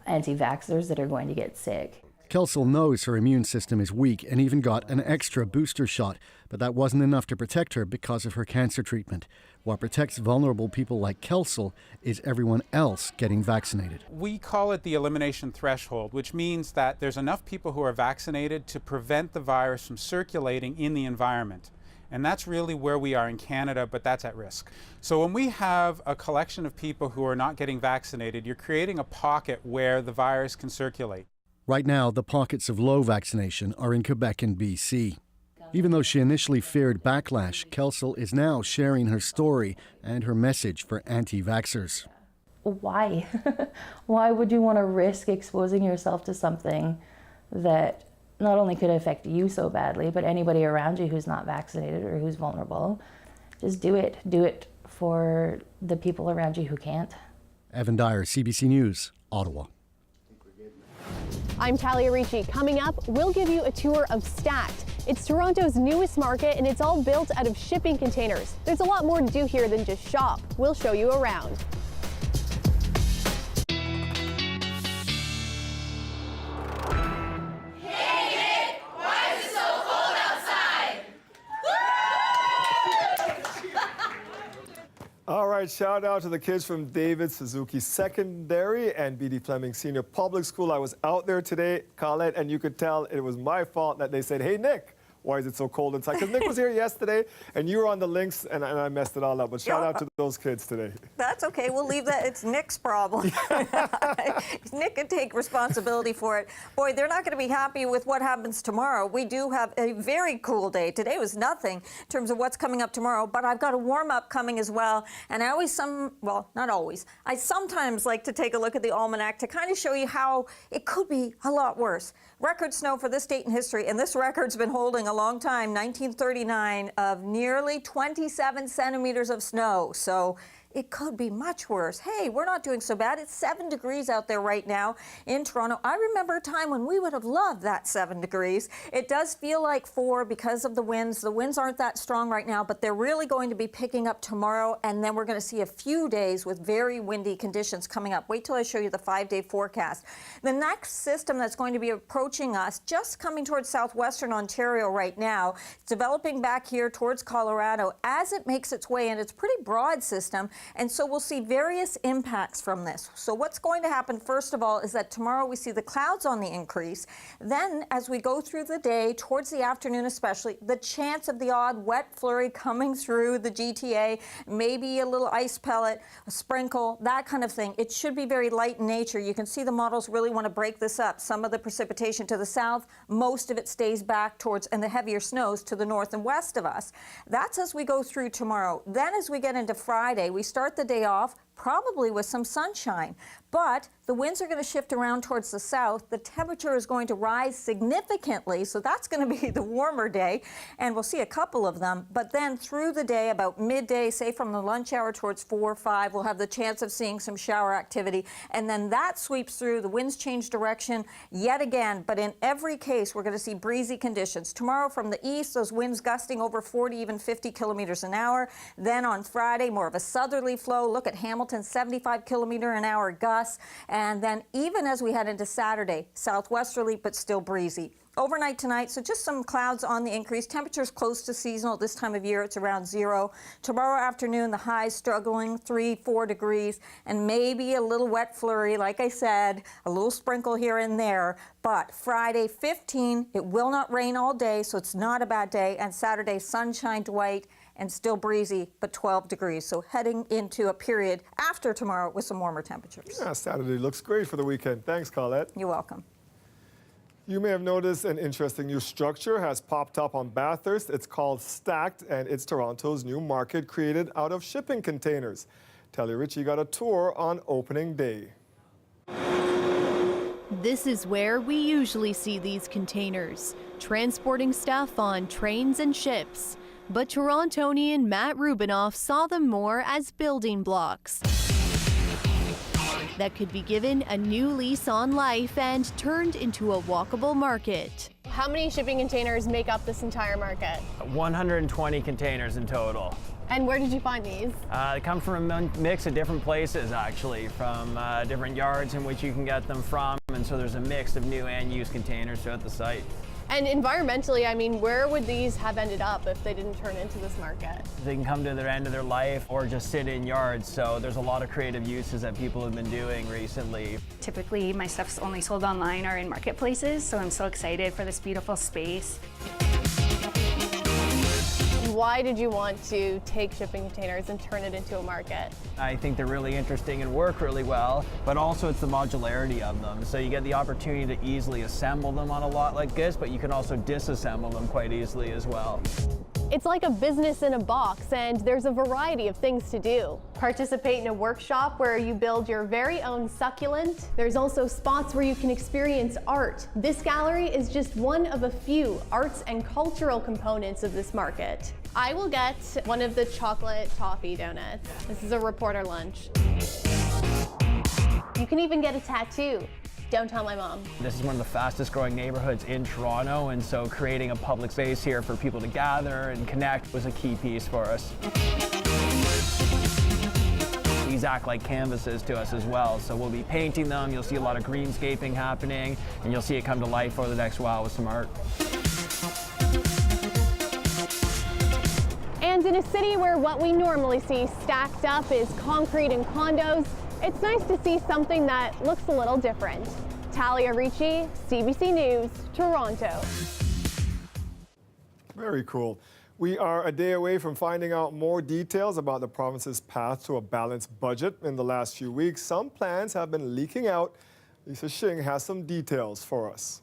anti-vaxxers that are going to get sick. Kelsall knows her immune system is weak and even got an extra booster shot, but that wasn't enough to protect her because of her cancer treatment. What protects vulnerable people like Kelsall is everyone else getting vaccinated. We call it the elimination threshold, which means that there's enough people who are vaccinated to prevent the virus from circulating in the environment. And that's really where we are in Canada, but that's at risk. So when we have a collection of people who are not getting vaccinated, you're creating a pocket where the virus can circulate. Right now, the pockets of low vaccination are in Quebec and BC. Even though she initially feared backlash, Kelsall is now sharing her story and her message for anti-vaxxers. Why? Why would you want to risk exposing yourself to something that not only could affect you so badly, but anybody around you who's not vaccinated or who's vulnerable? Just do it. Do it for the people around you who can't. Evan Dyer, CBC News, Ottawa. I'm Talia Ricci. Coming up, we'll give you a tour of Stacked. It's Toronto's newest market, and it's all built out of shipping containers. There's a lot more to do here than just shop. We'll show you around. All right, shout out to the kids from David Suzuki Secondary and B.D. Fleming Senior Public School. I was out there today, Colette, and you could tell it was my fault that they said, hey, Nick, why is it so cold inside? Because Nick was here yesterday, and you were on the links, and I messed it all up. But shout out to those kids today. That's okay. We'll leave that. It's Nick's problem. Nick can take responsibility for it. Boy, they're not going to be happy with what happens tomorrow. We do have a very cool day. Today was nothing in terms of what's coming up tomorrow, but I've got a warm-up coming as well. And I always, not always, I sometimes like to take a look at the almanac to kind of show you how it could be a lot worse. Record snow for this date in history, and this record's been holding a long time, 1939, of nearly 27 centimeters of snow. So it could be much worse. Hey, we're not doing so bad. It's 7 degrees out there right now in Toronto. I remember a time when we would have loved that 7 degrees. It does feel like 4 because of the winds. The winds aren't that strong right now, but they're really going to be picking up tomorrow, and then we're going to see a few days with very windy conditions coming up. Wait till I show you the 5-day forecast. The next system that's going to be approaching us, just coming towards southwestern Ontario right now, it's developing back here towards Colorado as it makes its way, and it's a pretty broad system. And so we'll see various impacts from this. So what's going to happen, first of all, is that tomorrow we see the clouds on the increase. Then as we go through the day, towards the afternoon especially, the chance of the odd wet flurry coming through the GTA, maybe a little ice pellet, a sprinkle, that kind of thing. It should be very light in nature. You can see the models really want to break this up. Some of the precipitation to the south, most of it stays back towards, and the heavier snows to the north and west of us. That's as we go through tomorrow. Then as we get into Friday, we start the day off probably with some sunshine, but the winds are going to shift around towards the south. The temperature is going to rise significantly, so that's going to be the warmer day, and we'll see a couple of them. But then through the day, about midday, say from the lunch hour towards 4 or 5, we'll have the chance of seeing some shower activity, and then that sweeps through. The winds change direction yet again, but in every case, we're going to see breezy conditions. Tomorrow from the east, those winds gusting over 40, even 50 kilometers an hour. Then on Friday, more of a southerly flow. Look at Hamilton, 75 kilometer an hour gusts. And then even as we head into Saturday, southwesterly but still breezy. Overnight tonight, so just some clouds on the increase. Temperatures close to seasonal at this time of year. It's around 0. Tomorrow afternoon, the highs struggling 3-4 degrees, and maybe a little wet flurry, like I said, a little sprinkle here and there. But Friday, 15, it will not rain all day, so it's not a bad day. And Saturday, sunshine to white and still breezy, but 12 degrees. So heading into a period after tomorrow with some warmer temperatures. Yeah, Saturday looks great for the weekend. Thanks, Colette. You're welcome. You may have noticed an interesting new structure has popped up on Bathurst. It's called Stacked, and it's Toronto's new market created out of shipping containers. Telly Ritchie got a tour on opening day. This is where we usually see these containers, transporting stuff on trains and ships. But Torontonian Matt Rubinoff saw them more as building blocks that could be given a new lease on life and turned into a walkable market. How many shipping containers make up this entire market? 120 containers in total. And where did you find these? They come from a mix of different places, actually, from different yards in which you can get them from, and so there's a mix of new and used containers throughout the site. And environmentally, I mean, where would these have ended up if they didn't turn into this market? They can come to their end of their life or just sit in yards, so there's a lot of creative uses that people have been doing recently. Typically, my stuff's only sold online or in marketplaces, so I'm so excited for this beautiful space. Why did you want to take shipping containers and turn it into a market? I think they're really interesting and work really well, but also it's the modularity of them. So you get the opportunity to easily assemble them on a lot like this, but you can also disassemble them quite easily as well. It's like a business in a box, and there's a variety of things to do. Participate in a workshop where you build your very own succulent. There's also spots where you can experience art. This gallery is just one of a few arts and cultural components of this market. I will get one of the chocolate toffee donuts. This is a reporter lunch. You can even get a tattoo. Don't tell my mom. This is one of the fastest growing neighborhoods in Toronto, and so creating a public space here for people to gather and connect was a key piece for us. These act like canvases to us as well, so we'll be painting them, you'll see a lot of greenscaping happening, and you'll see it come to life over the next while with some art. And And in a city where what we normally see stacked up is concrete and condos, it's nice to see something that looks a little different. Talia Ricci, CBC News, Toronto. Very cool. We are a day away from finding out more details about the province's path to a balanced budget. In the last few weeks, some plans have been leaking out. Lisa Shing has some details for us.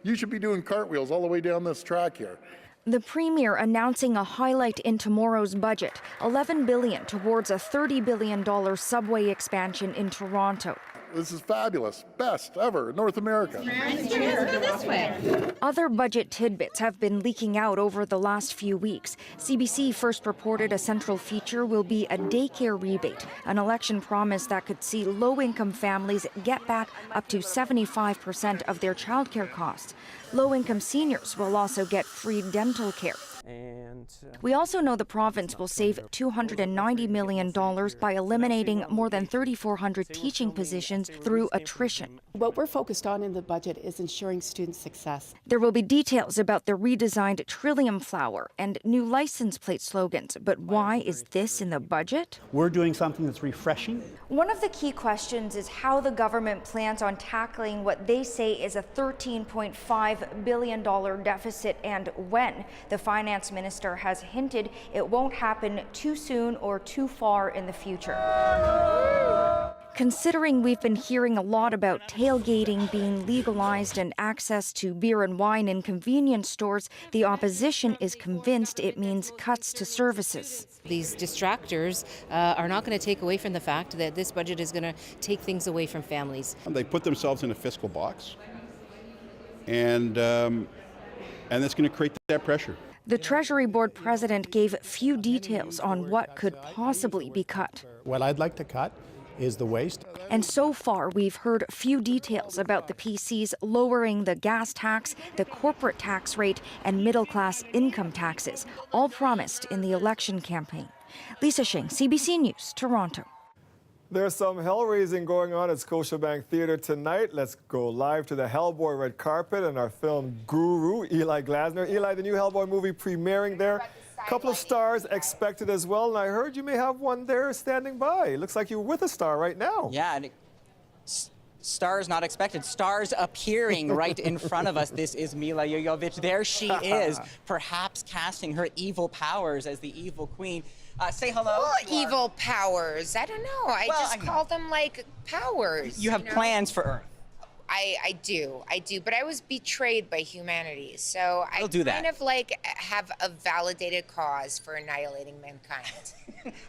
You should be doing cartwheels all the way down this track here. The Premier announcing a highlight in tomorrow's budget, $11 billion towards a $30 billion subway expansion in Toronto. This is fabulous. Best ever in North America. Other budget tidbits have been leaking out over the last few weeks. CBC first reported a central feature will be a daycare rebate, an election promise that could see low-income families get back up to 75% of their childcare costs. Low-income seniors will also get free dental care. We also know the province will save $290 million by eliminating more than 3,400 teaching positions through attrition. What we're focused on in the budget is ensuring student success. There will be details about the redesigned Trillium flower and new license plate slogans. But why is this in the budget? We're doing something that's refreshing. One of the key questions is how the government plans on tackling what they say is a $13.5 billion deficit and when. The finance minister has hinted it won't happen too soon or too far in the future. Considering we've been hearing a lot about tailgating being legalized and access to beer and wine in convenience stores, the opposition is convinced it means cuts to services. These distractors are not going to take away from the fact that this budget is going to take things away from families. They put themselves in a fiscal box, and that's going to create that pressure. The Treasury Board president gave few details on what could possibly be cut. What I'd like to cut is the waste. And so far, we've heard few details about the PCs lowering the gas tax, the corporate tax rate, and middle-class income taxes, all promised in the election campaign. Lisa Shing, CBC News, Toronto. There's some hell-raising going on at Scotiabank Theatre tonight. Let's go live to the Hellboy red carpet and our film guru, Eli Glasner. Eli, the new Hellboy movie premiering there. A couple of stars expected as well, and I heard you may have one there standing by. Looks like you're with a star right now. Yeah, and stars not expected, stars appearing right in front of us. This is Mila Jovovich. There she is, perhaps casting her evil powers as the evil queen. Say hello. Evil powers. I don't know. I just call them like powers. You have plans for Earth. I do, but I was betrayed by humanity, so I kind of like have a validated cause for annihilating mankind.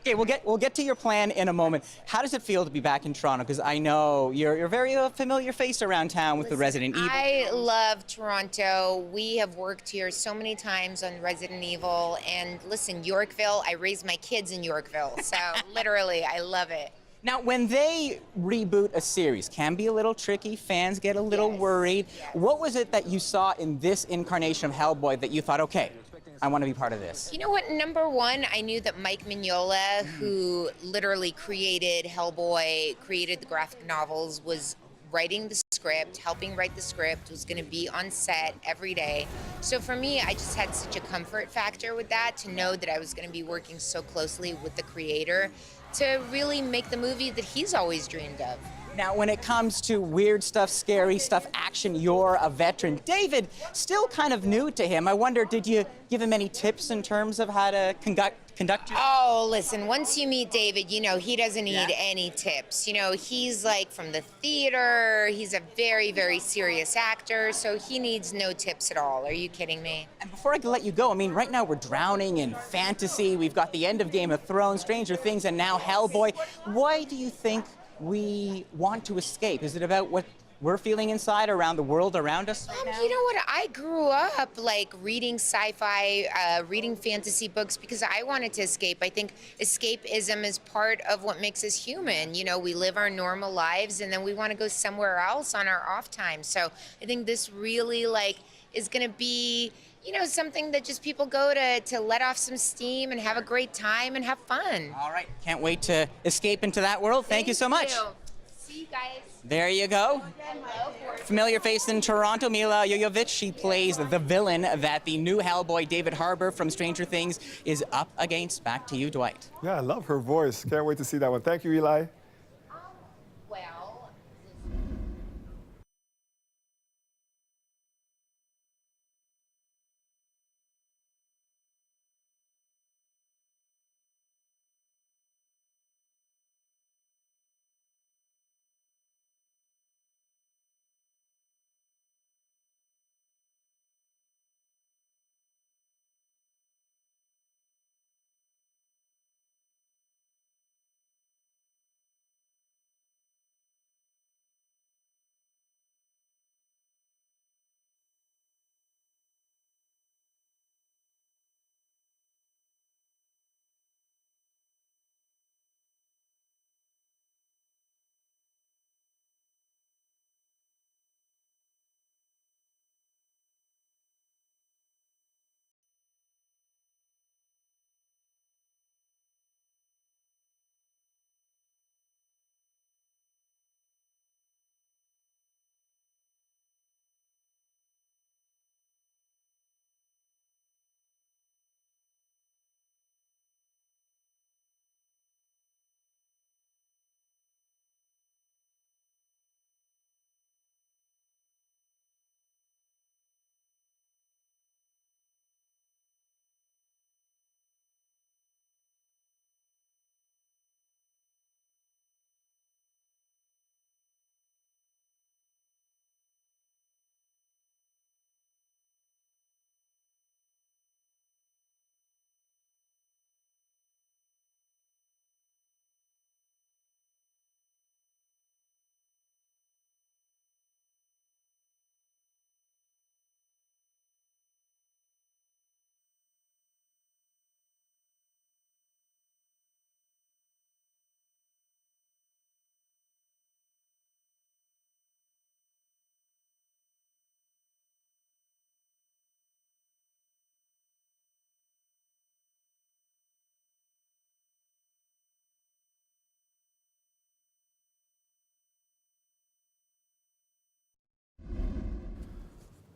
Okay, we'll get to your plan in a moment. How does it feel to be back in Toronto? Because I know you're a very familiar face around town with the Resident Evil. I love Toronto. We have worked here so many times on Resident Evil, and listen, Yorkville. I raised my kids in Yorkville, so literally, I love it. Now, when they reboot a series, can be a little tricky. Fans get a little worried. What was it that you saw in this incarnation of Hellboy that you thought, okay, I want to be part of this? You know what? Number one, I knew that Mike Mignola, who literally created Hellboy, created the graphic novels, was writing the script, helping write the script, was going to be on set every day. So for me, I just had such a comfort factor with that, to know that I was going to be working so closely with the creator to really make the movie that he's always dreamed of. Now, when it comes to weird stuff, scary stuff, action, you're a veteran. David, still kind of new to him. I wonder, did you give him any tips in terms of how to conduct yourself? Oh, listen, once you meet David, you know, he doesn't need any tips. You know, he's like from the theater. He's a very, very serious actor, so he needs no tips at all. Are you kidding me? And before I can let you go, I mean, right now we're drowning in fantasy. We've got the end of Game of Thrones, Stranger Things, and now Hellboy. Why do you think we want to escape? Is it about what we're feeling inside around the world around us? You know what? I grew up like reading sci-fi, reading fantasy books because I wanted to escape. I think escapism is part of what makes us human. You know, we live our normal lives and then we want to go somewhere else on our off time. So I think this really like is going to be, you know, something that just people go to let off some steam and have a great time and have fun. All right. Can't wait to escape into that world. Thank you so much. See you guys. There you go. Familiar face in Toronto, Mila Jovovich. She plays the villain that the new Hellboy David Harbour from Stranger Things is up against. Back to you, Dwight. Yeah, I love her voice. Can't wait to see that one. Thank you, Eli.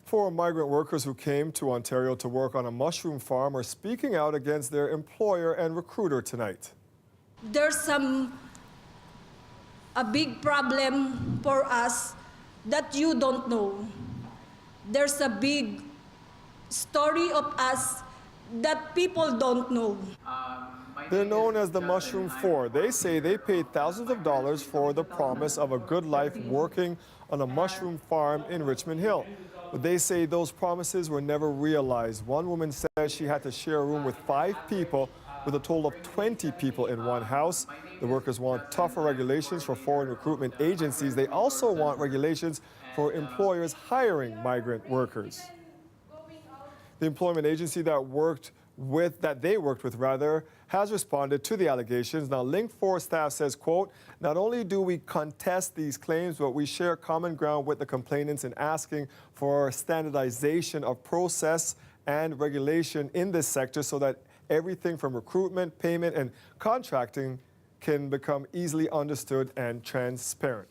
Four migrant workers who came to Ontario to work on a mushroom farm are speaking out against their employer and recruiter tonight. There's a big problem for us that you don't know. There's a big story of us that people don't know. They're known as the Mushroom Four. They say they paid thousands of dollars for the promise of a good life working on a mushroom farm in Richmond Hill. But they say those promises were never realized. One woman says she had to share a room with 5 people with a total of 20 people in one house. The workers want tougher regulations for foreign recruitment agencies. They also want regulations for employers hiring migrant workers. The employment agency that they worked with has responded to the allegations. Now, Link 4 staff says, quote, not only do we contest these claims, but we share common ground with the complainants in asking for standardization of process and regulation in this sector so that everything from recruitment, payment, and contracting can become easily understood and transparent.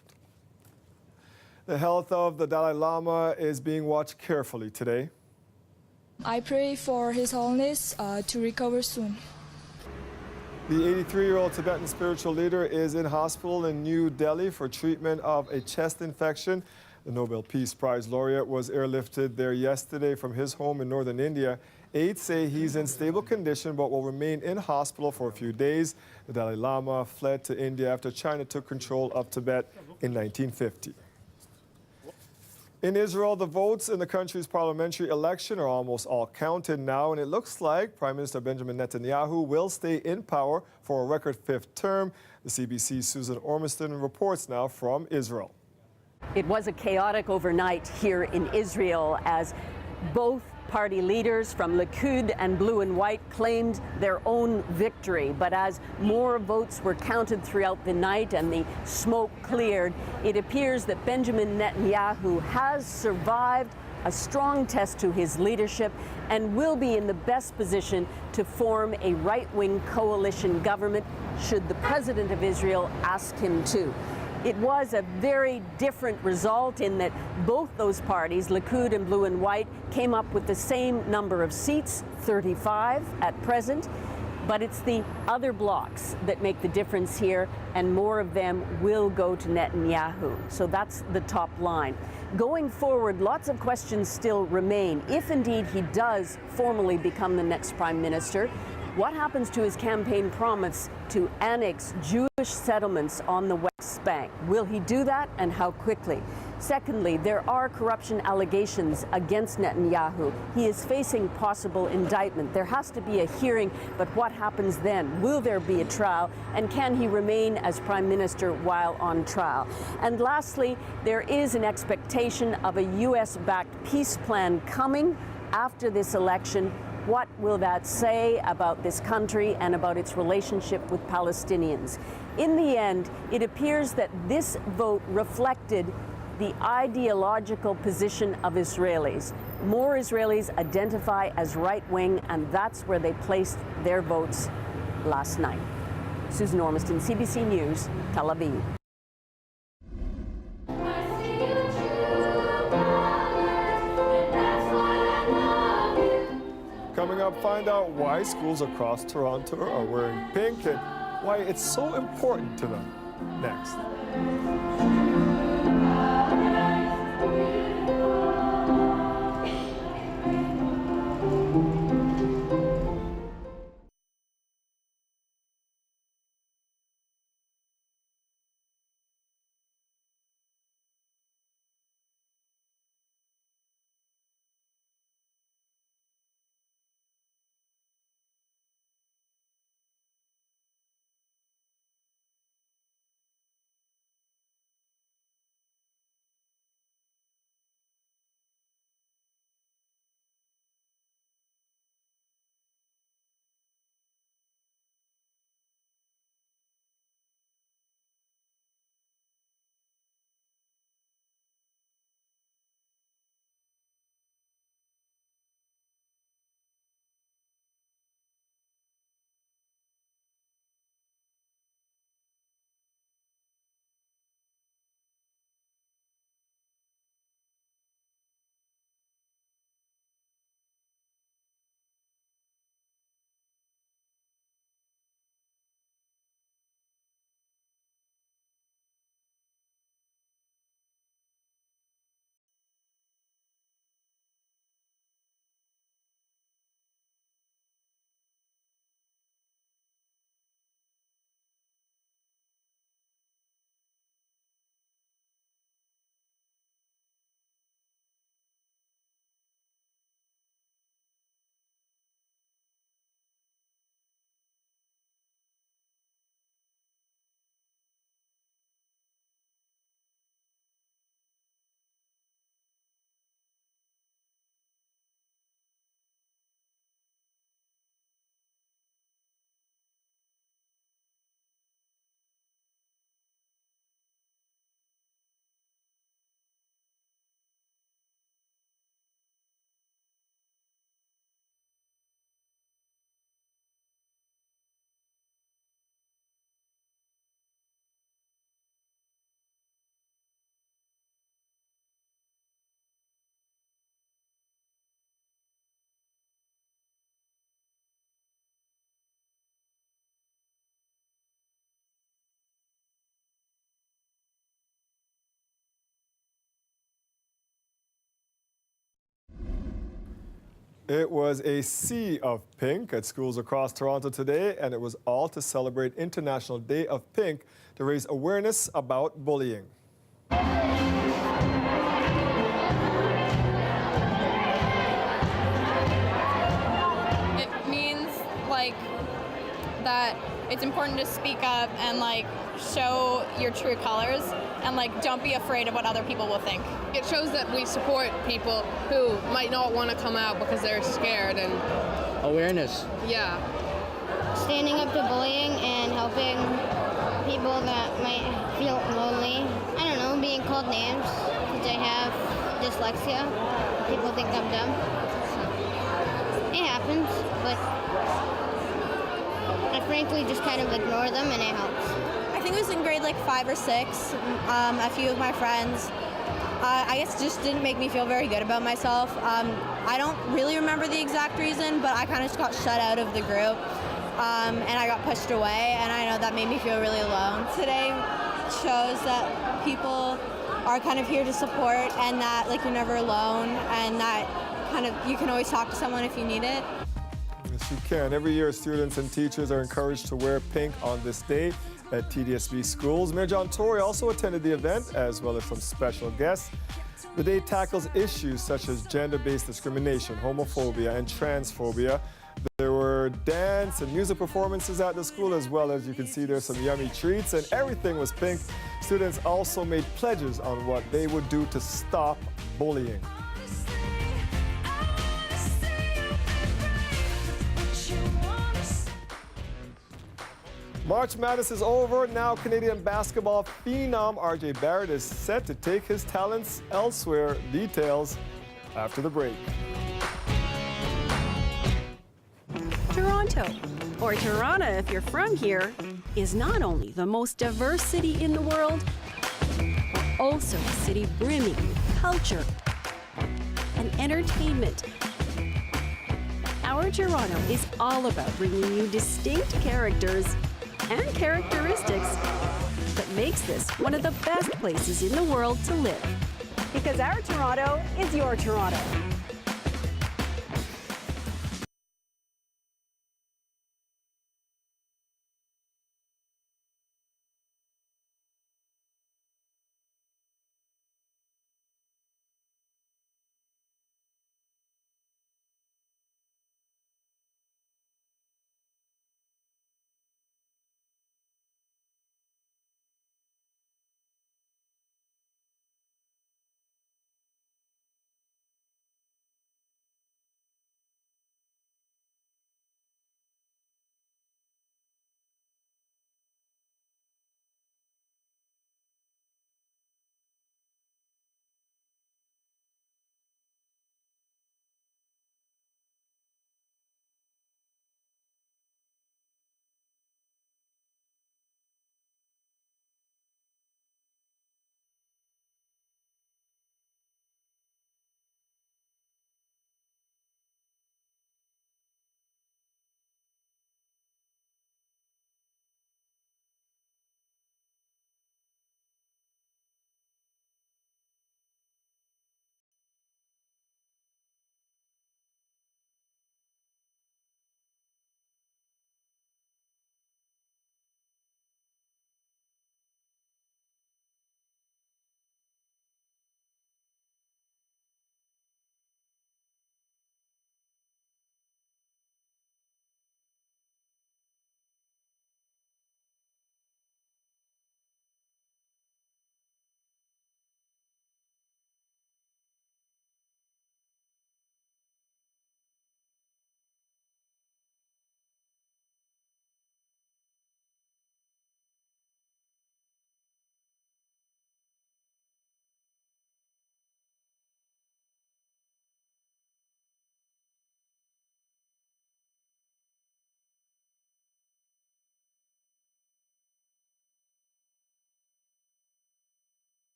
The health of the Dalai Lama is being watched carefully today. I pray for His Holiness to recover soon. The 83-year-old Tibetan spiritual leader is in hospital in New Delhi for treatment of a chest infection. The Nobel Peace Prize laureate was airlifted there yesterday from his home in northern India. Aides say he's in stable condition but will remain in hospital for a few days. The Dalai Lama fled to India after China took control of Tibet in 1950. In Israel, the votes in the country's parliamentary election are almost all counted now, and it looks like Prime Minister Benjamin Netanyahu will stay in power for a record 5th term. The CBC's Susan Ormiston reports now from Israel. It was a chaotic overnight here in Israel as both party leaders from Likud and Blue and White claimed their own victory. But as more votes were counted throughout the night and the smoke cleared, it appears that Benjamin Netanyahu has survived a strong test to his leadership and will be in the best position to form a right-wing coalition government should the president of Israel ask him to. It was a very different result in that both those parties, Likud and Blue and White, came up with the same number of seats, 35 at present. But it's the other blocs that make the difference here, and more of them will go to Netanyahu. So that's the top line. Going forward, lots of questions still remain. If indeed he does formally become the next prime minister, what happens to his campaign promise to annex Jewish settlements on the West Bank? Will he do that, and how quickly? Secondly, there are corruption allegations against Netanyahu. He is facing possible indictment. There has to be a hearing, but what happens then? Will there be a trial? And can he remain as prime minister while on trial? And lastly, there is an expectation of a U.S.-backed peace plan coming after this election. What will that say about this country and about its relationship with Palestinians? In the end, it appears that this vote reflected the ideological position of Israelis. More Israelis identify as right-wing, and that's where they placed their votes last night. Susan Ormiston, CBC News, Tel Aviv. Coming up, find out why schools across Toronto are wearing pink and why it's so important to them. Next. It was a sea of pink at schools across Toronto today, and it was all to celebrate International Day of Pink to raise awareness about bullying. It means that it's important to speak up and show your true colors and don't be afraid of what other people will think. It shows that we support people who might not want to come out because they're scared and awareness. Yeah. Standing up to bullying and helping people that might feel lonely. I don't know, being called names because I have dyslexia. People think I'm dumb. It happens, but I frankly just kind of ignore them and it helps. I think it was in grade like 5 or 6. A few of my friends, I guess, just didn't make me feel very good about myself. I don't really remember the exact reason, but I kind of just got shut out of the group, and I got pushed away, and I know that made me feel really alone. Today shows that people are kind of here to support, and that like you're never alone, and that kind of you can always talk to someone if you need it. Yes, you can. Every year, students and teachers are encouraged to wear pink on this day at TDSB schools. Mayor John Tory also attended the event, as well as some special guests. The day tackles issues such as gender-based discrimination, homophobia, and transphobia. There were dance and music performances at the school, as well as you can see there's some yummy treats, and everything was pink. Students also made pledges on what they would do to stop bullying. March Madness is over. Now Canadian basketball phenom RJ Barrett is set to take his talents elsewhere. Details after the break. Toronto, or Toronto if you're from here, is not only the most diverse city in the world, but also a city brimming with culture and entertainment. Our Toronto is all about bringing you distinct characters and characteristics that makes this one of the best places in the world to live. Because our Toronto is your Toronto.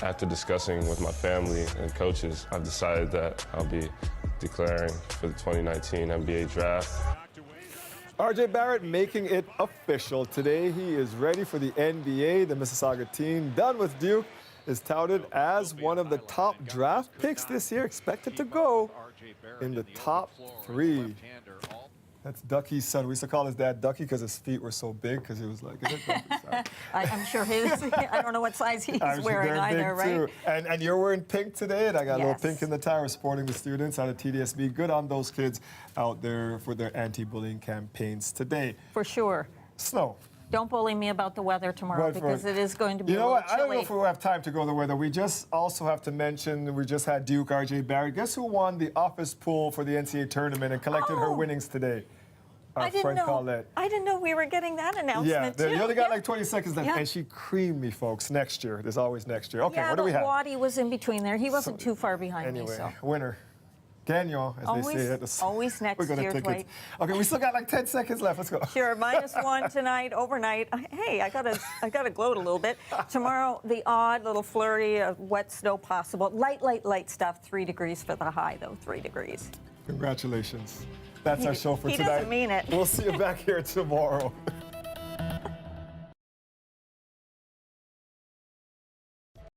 After discussing with my family and coaches, I've decided that I'll be declaring for the 2019 NBA draft. RJ Barrett making it official today. He is ready for the NBA. The Mississauga team, done with Duke, is touted as one of the top draft picks this year, expected to go in the top 3. That's Ducky's son. We used to call his dad Ducky because his feet were so big, because he was like, I'm sure his, I don't know what size he's wearing either, right? And you're wearing pink today, and I got a little Yes. pink in the tie, supporting the students out of TDSB. Good on those kids out there for their anti-bullying campaigns today. For sure. Snow. Don't bully me about the weather tomorrow, because it is going to be You know a little what? I don't know chilly. if we have time to go the weather. We just also have to mention, we just had Duke, RJ Barrett. Guess who won the office pool for the NCAA tournament and collected her winnings today? Our friend Colette. I didn't know we were getting that announcement, Yeah, too. you only got like 20 seconds left, Yeah. and she creamed me, folks. Next year. There's always next year. Okay, Yeah, what do we have? Waddy was in between there. He wasn't too far behind me, Anyway, so. winner. Pequeño, as they say. Always next We're gonna year, take Dwight. it. Okay, we still got like 10 seconds left. Let's go. Sure, -1 tonight, overnight. Hey, I gotta gloat a little bit. Tomorrow, the odd little flurry of wet snow possible. Light stuff. 3 degrees for the high, though. 3 degrees. Congratulations. That's our show for He tonight. doesn't mean it. We'll see you back here tomorrow.